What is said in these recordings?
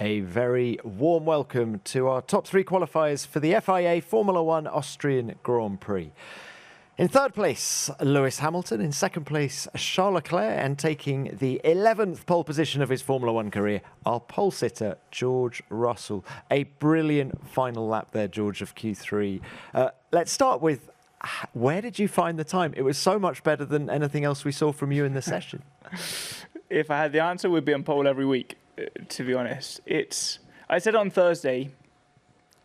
A very warm welcome to our top three qualifiers for the FIA Formula One Austrian Grand Prix. In third place, Lewis Hamilton. In second place, Charles Leclerc. And taking the 11th pole position of his Formula One career, our pole sitter, George Russell. A brilliant final lap there, George, of Q3. Let's start with, where did you find the time? It was so much better than anything else we saw from you in the session. If I had the answer, we'd be on pole every week, to be honest. I said on Thursday,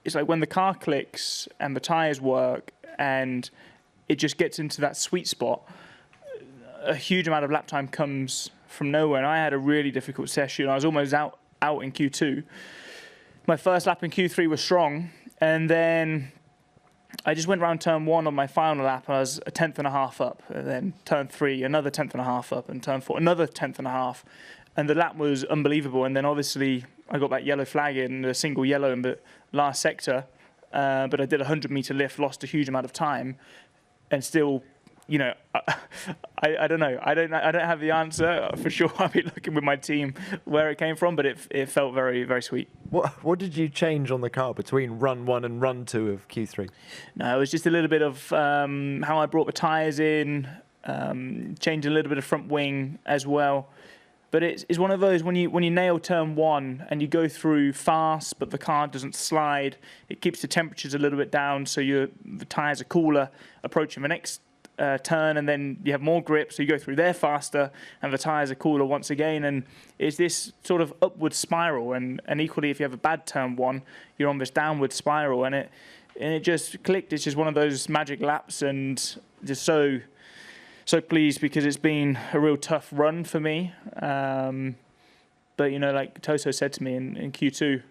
it's like when the car clicks and the tyres work and it just gets into that sweet spot, a huge amount of lap time comes from nowhere. And I had a really difficult session. I was almost out in Q2. My first lap in Q3 was strong. And then I just went around turn 1 on my final lap, and I was a tenth and a half up. And then turn 3, another tenth and a half up. And turn 4, another tenth and a half. And the lap was unbelievable. And then obviously I got that yellow flag in, a single yellow in the last sector. But I did a 100-meter lift, lost a huge amount of time. And still, you know, I don't know. I don't have the answer for sure. I'll be looking with my team where it came from, but it felt very, very sweet. What did you change on the car between run 1 and run 2 of Q3? No, it was just a little bit of how I brought the tyres in, changing a little bit of front wing as well. But it's one of those, when you nail turn 1 and you go through fast, but the car doesn't slide, it keeps the temperatures a little bit down, so the tyres are cooler approaching the next turn, and then you have more grip, so you go through there faster, and the tyres are cooler once again. And it's this sort of upward spiral, and equally, if you have a bad turn 1, you're on this downward spiral, and it just clicked. It's just one of those magic laps, and just so pleased, because it's been a real tough run for me. But, you know, like Toso said to me in Q2,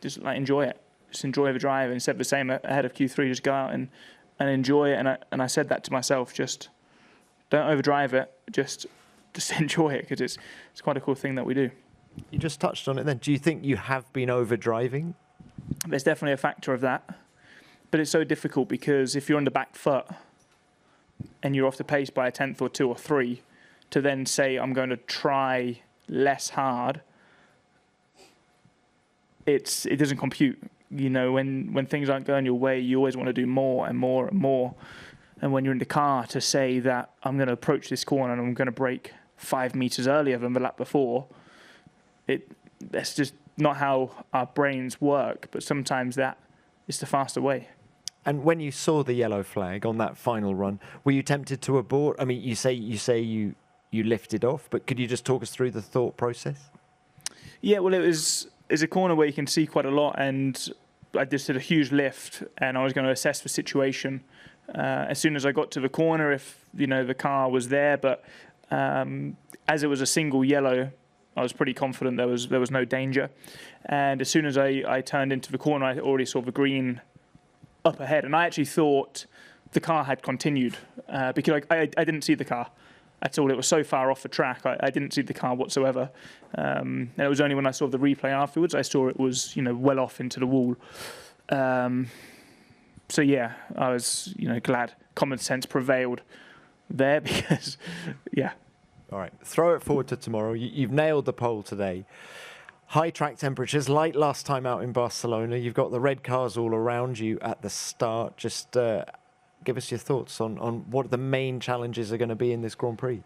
just like enjoy it. Just enjoy the drive, and said the same ahead of Q3, just go out and enjoy it. And I said that to myself, just don't overdrive it, just enjoy it, because it's quite a cool thing that we do. You just touched on it then. Do you think you have been overdriving? There's definitely a factor of that. But it's so difficult, because if you're on the back foot, and you're off the pace by a tenth or 2 or 3, to then say, I'm going to try less hard, it doesn't compute. You know, when things aren't going your way, you always want to do more and more and more. And when you're in the car, to say that I'm going to approach this corner and I'm going to brake 5 meters earlier than the lap before, that's just not how our brains work. But sometimes that is the faster way. And when you saw the yellow flag on that final run, were you tempted to abort? I mean, you say you lifted off, but could you just talk us through the thought process? Yeah, well, it's a corner where you can see quite a lot, and I just did a huge lift, and I was going to assess the situation as soon as I got to the corner, if the car was there. But as it was a single yellow, I was pretty confident there was no danger. And as soon as I turned into the corner, I already saw the green up ahead, and I actually thought the car had continued because I didn't see the car at all. It was so far off the track, I didn't see the car whatsoever. And it was only when I saw the replay afterwards I saw it was well off into the wall. So yeah, I was glad common sense prevailed there, because yeah. All right, throw it forward to tomorrow. You've nailed the pole today. High track temperatures, like last time out in Barcelona. You've got the red cars all around you at the start. Just give us your thoughts on what the main challenges are going to be in this Grand Prix.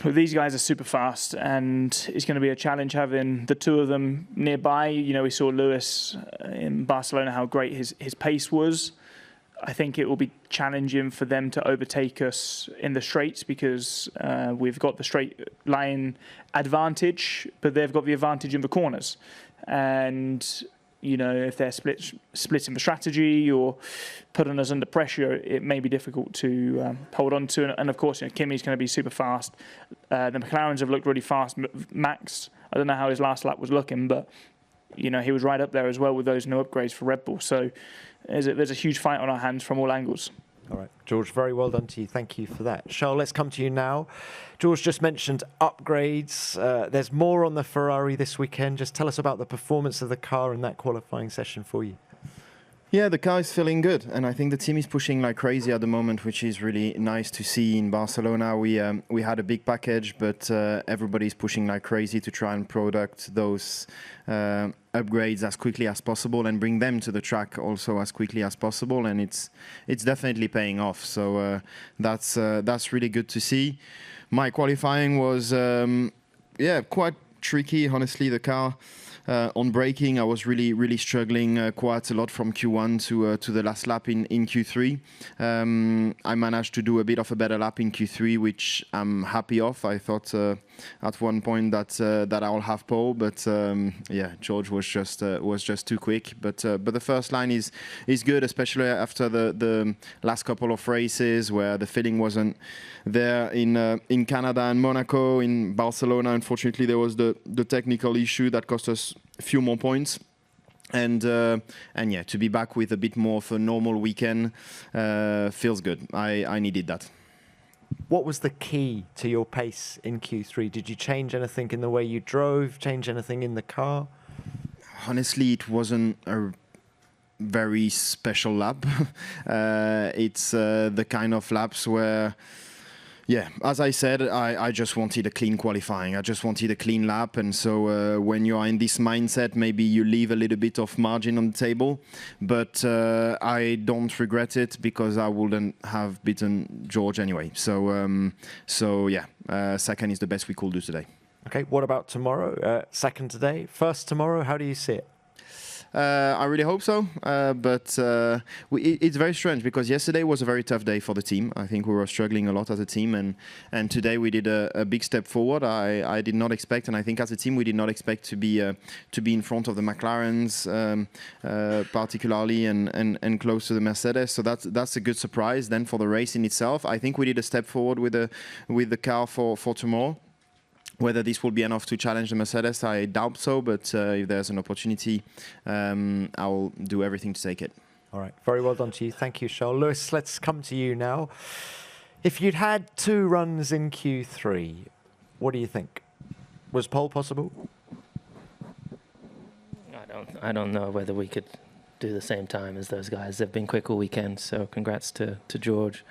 Well, these guys are super fast, and it's going to be a challenge having the two of them nearby. We saw Lewis in Barcelona, how great his pace was. I think it will be challenging for them to overtake us in the straights, because we've got the straight line advantage, but they've got the advantage in the corners. And, if they're splitting the strategy or putting us under pressure, it may be difficult to hold on to. And of course, Kimi's going to be super fast. The McLarens have looked really fast. Max, I don't know how his last lap was looking, but he was right up there as well with those new upgrades for Red Bull. So there's a huge fight on our hands from all angles. All right, George, very well done to you. Thank you for that. Charles, let's come to you now. George just mentioned upgrades. There's more on the Ferrari this weekend. Just tell us about the performance of the car in that qualifying session for you. Yeah, the car is feeling good, and I think the team is pushing like crazy at the moment, which is really nice to see. In Barcelona, we had a big package, but everybody's pushing like crazy to try and product those upgrades as quickly as possible and bring them to the track also as quickly as possible, and it's definitely paying off. So that's really good to see. My qualifying was quite tricky, honestly. The car. On braking, I was really struggling quite a lot from Q1 to the last lap in Q3. I managed to do a bit of a better lap in Q3, which I'm happy of. I thought at one point that I'll have pole, but George was just too quick. But the first line is good, especially after the last couple of races where the feeling wasn't there in Canada and Monaco. In Barcelona, unfortunately, there was the technical issue that cost us a few more points. And to be back with a bit more of a normal weekend feels good. I needed that. What was the key to your pace in Q3? Did you change anything in the way you drove, change anything in the car? Honestly, it wasn't a very special lap. It's the kind of laps where, as I said, I just wanted a clean qualifying. I just wanted a clean lap. And so when you are in this mindset, maybe you leave a little bit of margin on the table. But I don't regret it because I wouldn't have beaten George anyway. So second is the best we could do today. Okay, what about tomorrow? Second today, first tomorrow. How do you see it? I really hope so, but it's very strange because yesterday was a very tough day for the team. I think we were struggling a lot as a team, and today we did a big step forward. I did not expect, and I think as a team we did not expect to be in front of the McLarens, particularly, and close to the Mercedes. So that's a good surprise. Then for the race in itself, I think we did a step forward with the car for tomorrow. Whether this will be enough to challenge the Mercedes, I doubt so, but if there's an opportunity, I'll do everything to take it. All right, very well done to you. Thank you, Charles. Lewis, let's come to you now. If you'd had 2 runs in Q3, what do you think? Was pole possible? I don't know whether we could do the same time as those guys. They've been quick all weekend, so congrats to George.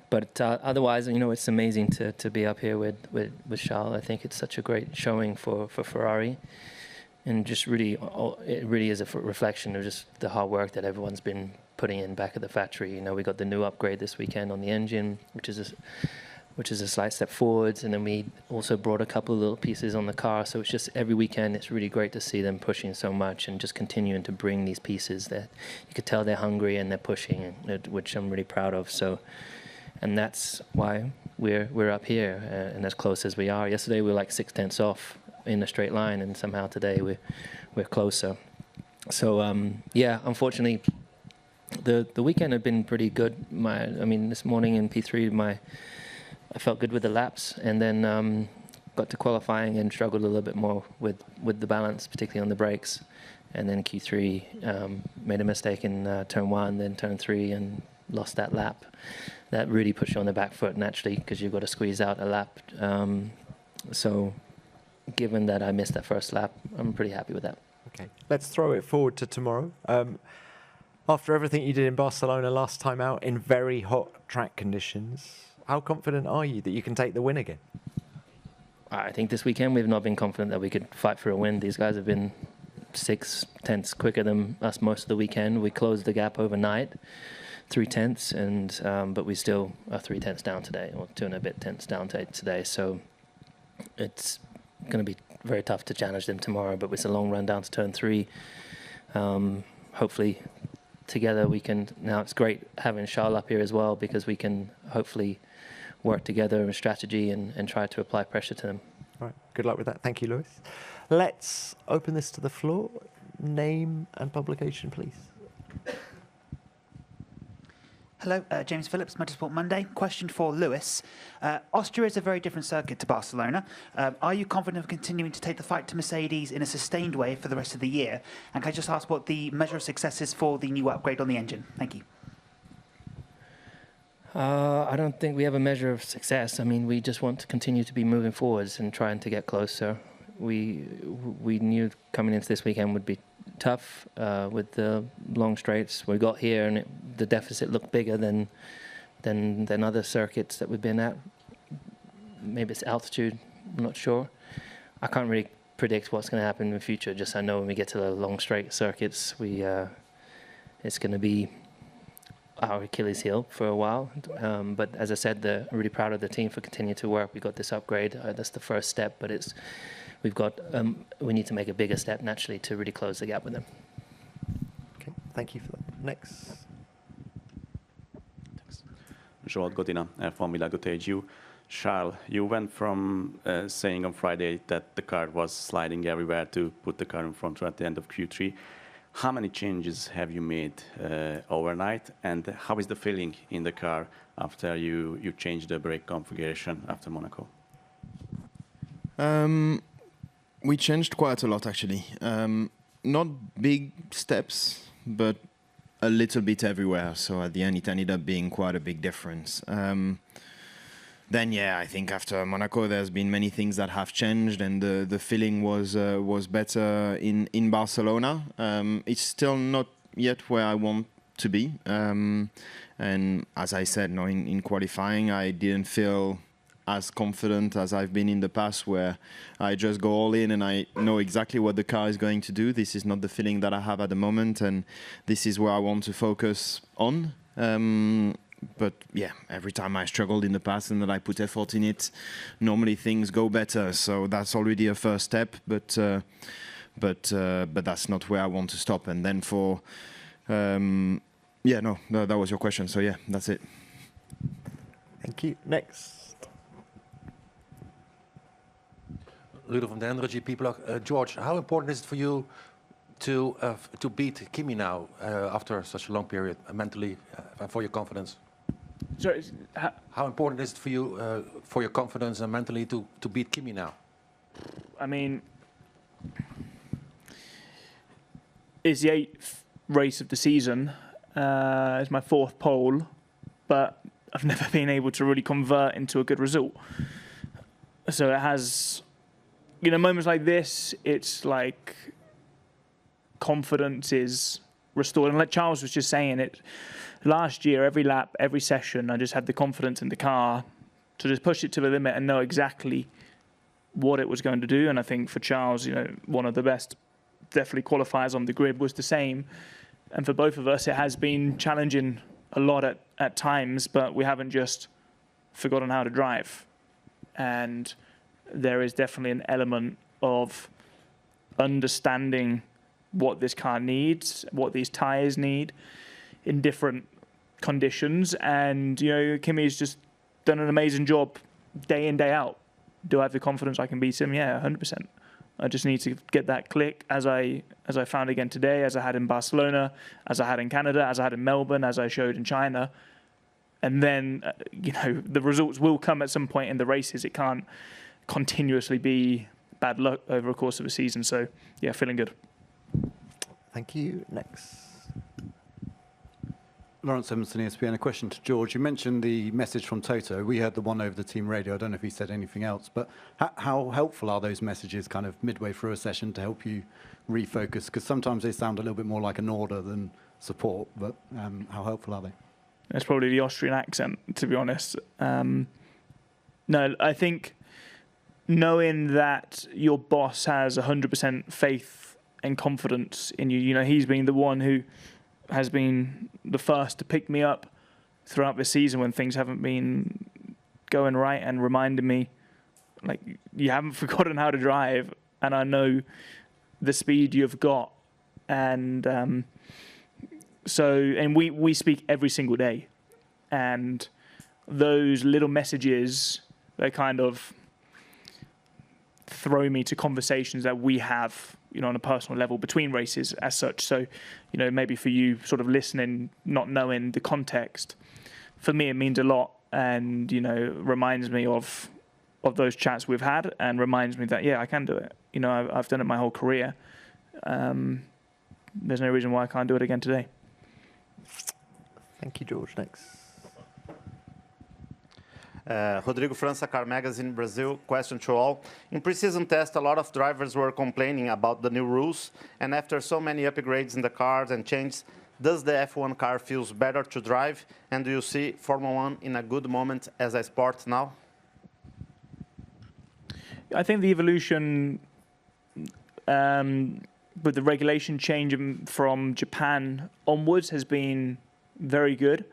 But otherwise, it's amazing to be up here with Charles. I think it's such a great showing for Ferrari. And just really, it really is a reflection of just the hard work that everyone's been putting in back at the factory. We got the new upgrade this weekend on the engine, which is a slight step forwards. And then we also brought a couple of little pieces on the car. So it's just every weekend, it's really great to see them pushing so much and just continuing to bring these pieces that you could tell they're hungry and they're pushing, which I'm really proud of. And that's why we're up here and as close as we are. Yesterday we were like 6/10 off in a straight line, and somehow today we're closer. So unfortunately, the weekend had been pretty good. This morning in P3 I felt good with the laps, and then got to qualifying and struggled a little bit more with the balance, particularly on the brakes. And then Q3 made a mistake in turn 1, then turn 3, and lost that lap. That really puts you on the back foot naturally because you've got to squeeze out a lap. So given that I missed that first lap, I'm pretty happy with that. Okay, let's throw it forward to tomorrow. After everything you did in Barcelona last time out in very hot track conditions, how confident are you that you can take the win again? I think this weekend we've not been confident that we could fight for a win. These guys have been 6/10 quicker than us most of the weekend. We closed the gap overnight. 3/10, and but we still are 3/10 down today, or 2 and a bit tenths down today. So it's going to be very tough to challenge them tomorrow. But it's a long run down to turn 3. Hopefully, together we can. Now it's great having Charles up here as well because we can hopefully work together in strategy and try to apply pressure to them. All right. Good luck with that. Thank you, Lewis. Let's open this to the floor. Name and publication, please. Hello, James Phillips, Motorsport Monday. Question for Lewis. Austria is a very different circuit to Barcelona. Are you confident of continuing to take the fight to Mercedes in a sustained way for the rest of the year? And can I just ask what the measure of success is for the new upgrade on the engine? Thank you. I don't think we have a measure of success. We just want to continue to be moving forwards and trying to get closer. We knew coming into this weekend would be tough with the long straights. We got here and the deficit looked bigger than other circuits that we've been at. Maybe it's altitude, I'm not sure. I can't really predict what's going to happen in the future. Just I know when we get to the long straight circuits, it's going to be our Achilles heel for a while. But as I said, I'm really proud of the team for continuing to work. We got this upgrade. That's the first step, but we need to make a bigger step naturally to really close the gap with them. Okay, thank you for that. Next. Joel Godina, Formula Gottage. Charles, you went from saying on Friday that the car was sliding everywhere to put the car in front at the end of Q3. How many changes have you made overnight, and how is the feeling in the car after you changed the brake configuration after Monaco? We changed quite a lot, actually. Not big steps, but a little bit everywhere. So at the end, it ended up being quite a big difference. Then, yeah, I think after Monaco, there's been many things that have changed, and the feeling was better in Barcelona. It's still not yet where I want to be. And as I said, no, in qualifying, I didn't feel as confident as I've been in the past, where I just go all in and I know exactly what the car is going to do. This is not the feeling that I have at the moment, and this is where I want to focus on. But yeah, every time I struggled in the past and that I put effort in it, normally things go better. So that's already a first step, but that's not where I want to stop. And then that was your question. So yeah, that's it. Thank you. Next. Ludo van den GP blog. George, how important is it for you to beat Kimi now after such a long period mentally and for your confidence? Sorry, how important is it for you for your confidence and mentally to beat Kimi now? I mean, it's the 8th race of the season. It's my 4th pole, but I've never been able to really convert into a good result. So it has, moments like this, it's like confidence is restored. And like Charles was just saying, it last year, every lap, every session, I just had the confidence in the car to just push it to the limit and know exactly what it was going to do. And I think for Charles, one of the best, definitely qualifiers on the grid was the same. And for both of us, it has been challenging a lot at times, but we haven't just forgotten how to drive. And there is definitely an element of understanding what this car needs, what these tyres need in different conditions. And, Kimi's just done an amazing job day in, day out. Do I have the confidence I can beat him? Yeah, 100%. I just need to get that click as I found again today, as I had in Barcelona, as I had in Canada, as I had in Melbourne, as I showed in China. And then, the results will come at some point in the races. It can't continuously be bad luck over a course of a season. So, yeah, feeling good. Thank you. Next. Lawrence Emerson, ESPN. A question to George. You mentioned the message from Toto. We heard the one over the team radio. I don't know if he said anything else, but how helpful are those messages kind of midway through a session to help you refocus? Because sometimes they sound a little bit more like an order than support, but how helpful are they? That's probably the Austrian accent, to be honest. No, I think knowing that your boss has 100% faith and confidence in you, he's been the one who has been the first to pick me up throughout the season when things haven't been going right and reminded me, like, you haven't forgotten how to drive, and I know the speed you've got. And we speak every single day, and those little messages, they kind of throw me to conversations that we have, on a personal level between races as such. So, maybe for you sort of listening, not knowing the context, for me, it means a lot, and, reminds me of those chats we've had, and reminds me that, yeah, I can do it. I've done it my whole career. There's no reason why I can't do it again today. Thank you, George. Next. Rodrigo França, Car Magazine, Brazil. Question to all. In pre-season test, a lot of drivers were complaining about the new rules. And after so many upgrades in the cars and changes, does the F1 car feels better to drive? And do you see Formula One in a good moment as a sport now? I think the evolution with the regulation change from Japan onwards has been very good.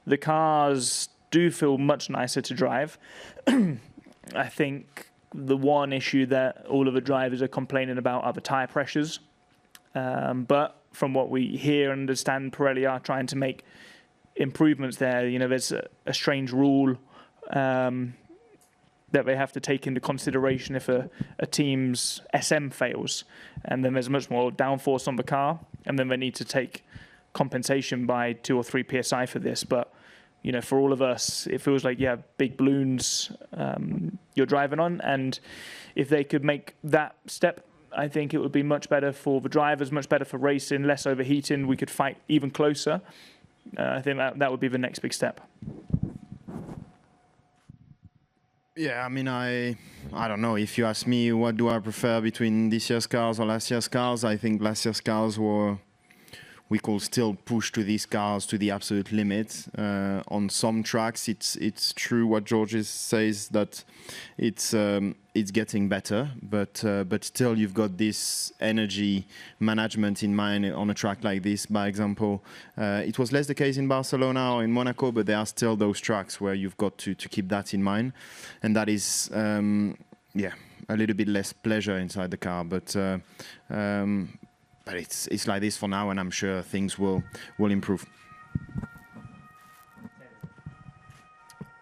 The cars do feel much nicer to drive. I think the one issue that all of the drivers are complaining about are the tyre pressures. But from what we hear and understand, Pirelli are trying to make improvements there. You know, there's a strange rule that they have to take into consideration if a team's SM fails. And then there's much more downforce on the car. And then they need to take compensation by 2 or 3 PSI for this. But you know, for all of us, it feels like you have big balloons you're driving on. And if they could make that step, I think it would be much better for the drivers, much better for racing, less overheating. We could fight even closer. I think that would be the next big step. Yeah, I mean, I don't know. If you ask me what do I prefer between this year's cars or last year's cars, I think last year's cars we could still push to these cars to the absolute limit. On some tracks, it's true what George says that it's getting better, but still you've got this energy management in mind on a track like this. By example, it was less the case in Barcelona or in Monaco, but there are still those tracks where you've got to keep that in mind, and that is a little bit less pleasure inside the car, but it's like this for now, and I'm sure things will improve.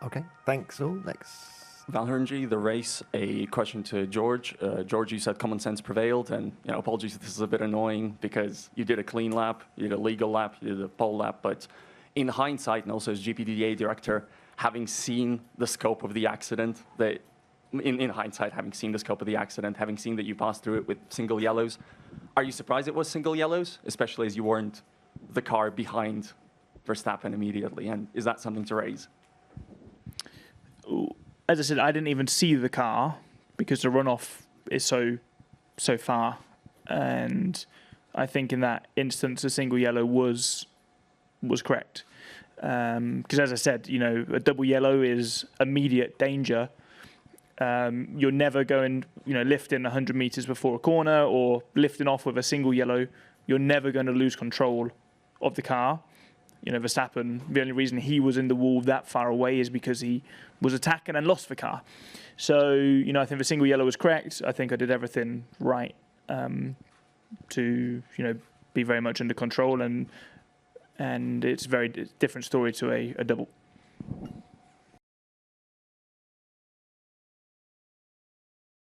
Okay, thanks all. Next. Valhernji, the race. A question to George. George, you said common sense prevailed, and apologies if this is a bit annoying because you did a clean lap, you did a legal lap, you did a pole lap, but in hindsight, and also as GPDA director, having seen the scope of the accident, in hindsight, having seen the scope of the accident, having seen that you passed through it with single yellows, are you surprised it was single yellows, especially as you weren't the car behind Verstappen immediately? And is that something to raise? As I said, I didn't even see the car because the runoff is so far. And I think in that instance, a single yellow was correct. Because as I said, a double yellow is immediate danger. You're never going, lifting 100 meters before a corner or lifting off with a single yellow. You're never going to lose control of the car. Verstappen, the only reason he was in the wall that far away is because he was attacking and lost the car. So, I think the single yellow was correct. I think I did everything right to, be very much under control. And it's a very different story to a double.